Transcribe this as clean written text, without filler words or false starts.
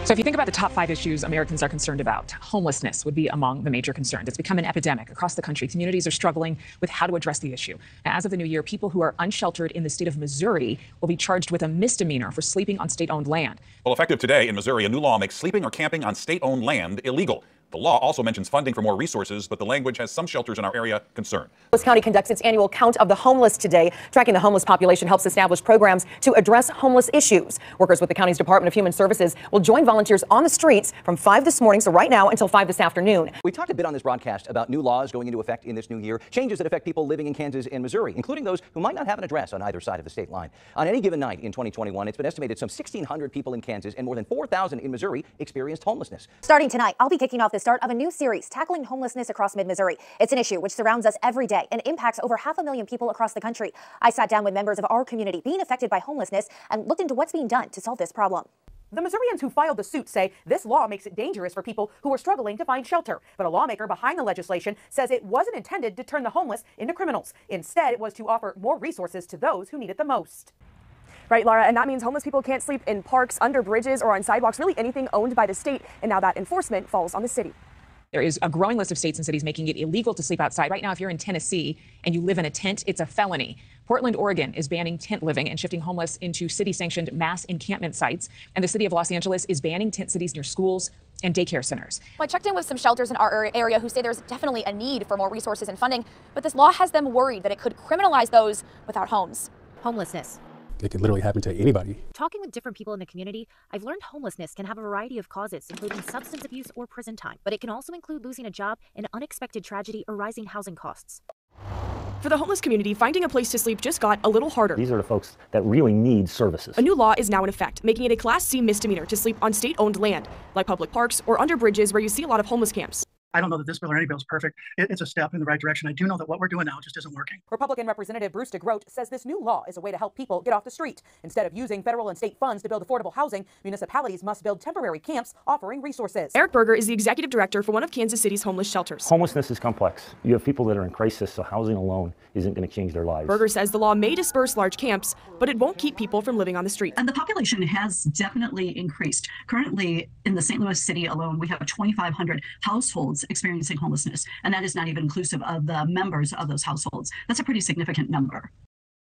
So if you think about the top 5 issues Americans are concerned about, homelessness would be among the major concerns. It's become an epidemic across the country. Communities are struggling with how to address the issue. Now, as of the new year, people who are unsheltered in the state of Missouri will be charged with a misdemeanor for sleeping on state-owned land. Well, effective today in Missouri, a new law makes sleeping or camping on state-owned land illegal. The law also mentions funding for more resources, but the language has some shelters in our area concerned. Homeless County conducts its annual count of the homeless today. Tracking the homeless population helps establish programs to address homeless issues. Workers with the county's Department of Human Services will join volunteers on the streets from 5 this morning, so right now, until 5 this afternoon. We talked a bit on this broadcast about new laws going into effect in this new year, changes that affect people living in Kansas and Missouri, including those who might not have an address on either side of the state line. On any given night in 2021, it's been estimated some 1,600 people in Kansas and more than 4,000 in Missouri experienced homelessness. Starting tonight, I'll be kicking off the start of a new series tackling homelessness across mid-Missouri. It's an issue which surrounds us every day and impacts over 500,000 people across the country. I sat down with members of our community being affected by homelessness and looked into what's being done to solve this problem. The Missourians who filed the suit say this law makes it dangerous for people who are struggling to find shelter. But a lawmaker behind the legislation says it wasn't intended to turn the homeless into criminals. Instead, it was to offer more resources to those who need it the most. Right, Laura, and that means homeless people can't sleep in parks, under bridges, or on sidewalks, really anything owned by the state. And now that enforcement falls on the city. There is a growing list of states and cities making it illegal to sleep outside. Right now, if you're in Tennessee and you live in a tent, it's a felony. Portland, Oregon is banning tent living and shifting homeless into city-sanctioned mass encampment sites. And the city of Los Angeles is banning tent cities near schools and daycare centers. Well, I checked in with some shelters in our area who say there's definitely a need for more resources and funding, but this law has them worried that it could criminalize those without homes. Homelessness. It can literally happen to anybody. Talking with different people in the community, I've learned homelessness can have a variety of causes, including substance abuse or prison time. But it can also include losing a job, an unexpected tragedy, or rising housing costs. For the homeless community, finding a place to sleep just got a little harder. These are the folks that really need services. A new law is now in effect, making it a Class C misdemeanor to sleep on state-owned land, like public parks or under bridges where you see a lot of homeless camps. I don't know that this bill or any bill is perfect. It's a step in the right direction. I do know that what we're doing now just isn't working. Republican Representative Bruce DeGroat says this new law is a way to help people get off the street. Instead of using federal and state funds to build affordable housing, municipalities must build temporary camps offering resources. Eric Berger is the executive director for one of Kansas City's homeless shelters. Homelessness is complex. You have people that are in crisis, so housing alone isn't going to change their lives. Berger says the law may disperse large camps, but it won't keep people from living on the street. And the population has definitely increased. Currently, in the St. Louis city alone, we have 2,500 households experiencing homelessness. And that is not even inclusive of the members of those households. That's a pretty significant number.